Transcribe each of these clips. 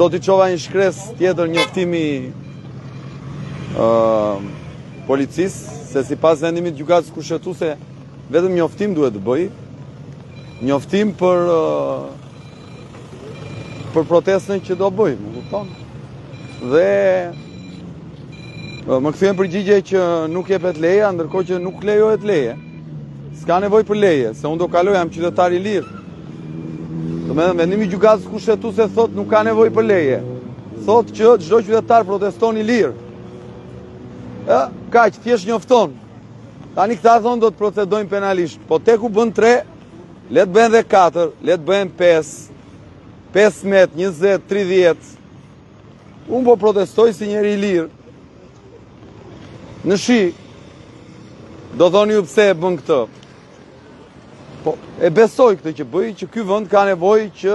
Sot I çova një shkres tjetër njoftimi policisë, se sipas vendimit gjykatës kushtetuese vetëm njoftim duhet të bëj. Njoftim për protestën që do bëj, më kupton? Dhe më kthyen përgjigje që nuk jepet leja, ndërkohë që nuk lejohet leje. S'ka nevojë për leje, se unë do kaloj, jam qytetar I lirë. Domethënë vendimi I gjykatës kushtetuese thotë nuk ka nevojë për leje. Thotë që çdo qytetar proteston I lirë. Kaq, thjesht njofton. Tani këta thonë do të procedojnë penalisht. Po teku bën 3, le të bëhen dhe 4, le të bëhen 5, 15, 20, 30. Unë po protestoj si njeri I lirë. Në shi, do thoni ju pse e bën këtë. Po, e besoj këtë që bëj, që ky vend ka nevojë që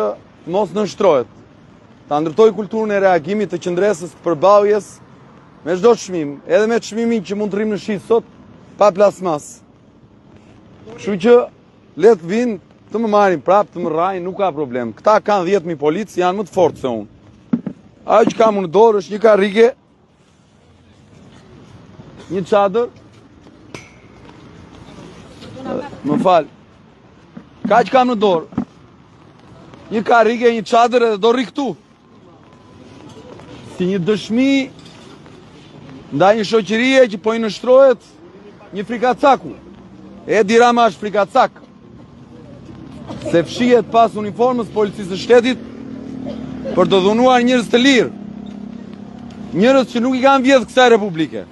mos nënshtrohet. Ta ndërtoj kulturën e reagimit të qëndresës përballjes me çdo çmim, edhe me çmimin që mund të rrim në shi sot pa plasmas. Kështu që le të vinë të më marrin prapë, të më rrajnë, nuk ka problem. Këta kanë 10.000 policë, janë më të fortë se unë. Ajo që kam unë në dorë është një karrige, një çadër. Më fal. Kaq kam në dorë. Një karrige, një çadër edhe do rri këtu. Si një dëshmi ndaj një shoqërie që po I nështrohet një frikacaku. Edi Rama është frikacak. Se fshihet pas uniformës policisë së shtetit për të dhunuar njerëz të lirë. Njerëz që nuk I kanë vjedh kësaj republike.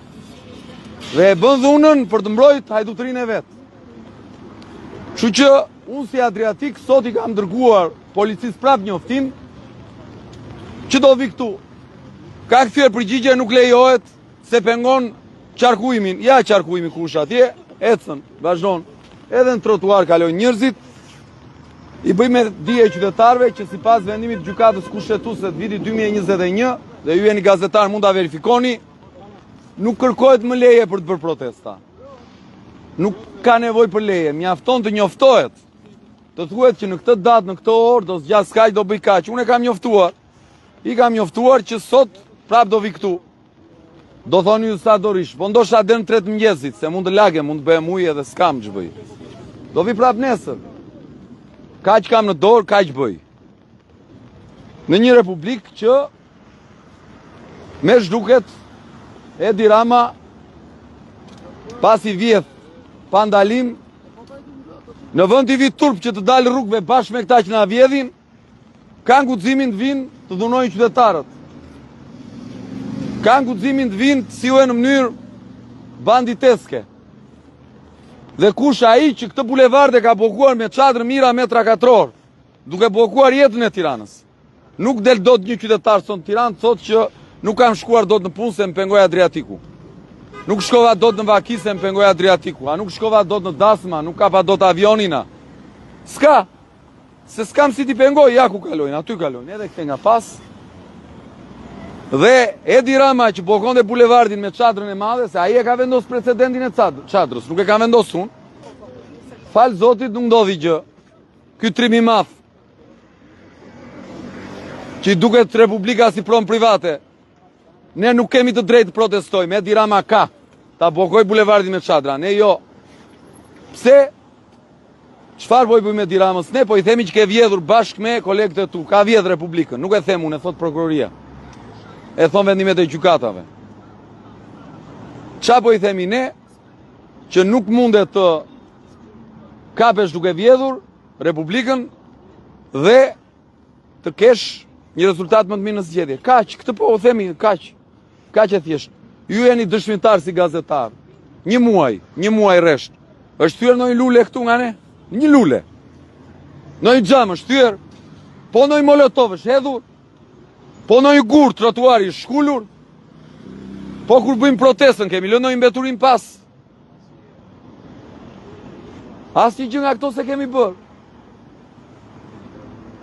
Dhe e bën dhunën për të mbrojtur hajdutërinë e vet. Kështu që unë si Adriatik sot I kam dërguar policisë prap njoftim që do vi këtu. Ka kthyer përgjigje nuk lejohet se pengon qarkullimin. Ja qarkullimi kush atje, ecën, vazhdon. Edhe në trotuar kalojnë njerëzit. I bëjmë dije qytetarëve që sipas vendimit të gjykatës kushtetuese të vitit 2021, dhe ju jeni gazetar mund ta verifikoni, nuk kërkohet më leje për të bërë protesta. Nuk ka nevojë për leje, mjafton të njoftohet. Të thuhet që në këtë datë, në këtë orë do zgjas kaq, do bëj kaq. Unë e kam njoftuar. I kam njoftuar që sot prap do vi këtu. Do thoni ju sa do rish, po ndoshta deri në 3 mëngjesit, se mund të lagem, mund të bëhem ujë edhe s'kam ç'bëj. Do vi prap nesër. Kaq kam në dorë, kaq bëj. Në një republikë që me zhduket Edi Rama pasi vjedh pa ndalim, në vend I vit turp që të dalë rrugëve bashkë me këta që na vjedhin, kanë guximin të vinë të dhunojnë qytetarët. Kanë guximin të vinë të sillen në mënyrë banditeske. Dhe kush ai që këtë bulevard e ka blokuar me çadër mira metra katror, duke blokuar jetën e Tiranës. Nuk del dot një qytetar son Tiranë thotë që nuk kam shkuar dot në punë se më pengoi Adriatiku. Nuk shkova dot në Vaki se më pengoi Adriatiku. A nuk shkova dot në Dasma, nuk kapa dot avionina. S'ka. Se s'kam si t'i pengoj, ja ku kalojnë, aty kalojnë, edhe këte nga pas. Dhe Edi Rama që blokonte bulevardin me çadrën e madhe, se ai e ka vendosur precedentin e çadrës, nuk e ka vendosur unë. Fal Zotit nuk ndodhi gjë. Ky trim I madh, që I duket Republika si pronë private. Ne nuk kemi të drejtë të protestojmë, Edi Rama ka ta blokoj bulevardin me çadra, ne jo. Pse? Çfarë po I bëjmë Edi Ramës? Ne po I themi që ke vjedhur bashkë me kolegët e tu, ka vjedh Republikën, nuk e them unë, e thot prokuroria. E thon vendimet e gjykatave. Qa po I themi ne? Që nuk mundet të kapesh duke vjedhur Republikën dhe të kesh një rezultat më të mirë në zgjedhje. Kaq, këtë po u themi, kaq. Kaq e thjesht. Ju jeni dëshmitar si gazetar. Një muaj rresht. Është thyer ndonjë lule këtu nga ne? Një lule. Ndonjë xham është thyer. Po ndonjë molotov është hedhur. Po ndonjë gur trotuari është shkulur. Po kur bëjmë protestën kemi lënë ndonjë mbeturim pas. Asnjë gjë nga këto se kemi bërë.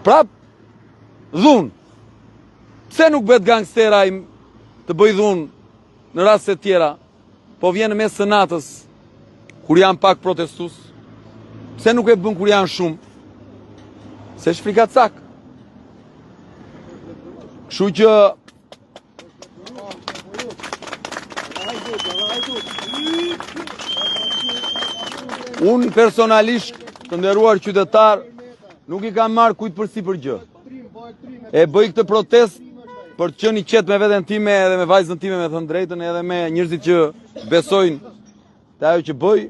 Prap dhunë. Pse nuk bëhet gangstera të bëj dhunë në raste të tjera, po vjen në mes së natës kur janë pak protestues? Pse nuk e bën kur janë shumë? Se është frikacak. Kështu që unë personalisht, të nderuar qytetar, nuk i kam marrë kujt përsi për gjë. E bëj këtë protest për të qenë i qetë me veten time edhe me vajzën time, me thënë drejtën, edhe me njerëzit që besojnë te ajo që bëj.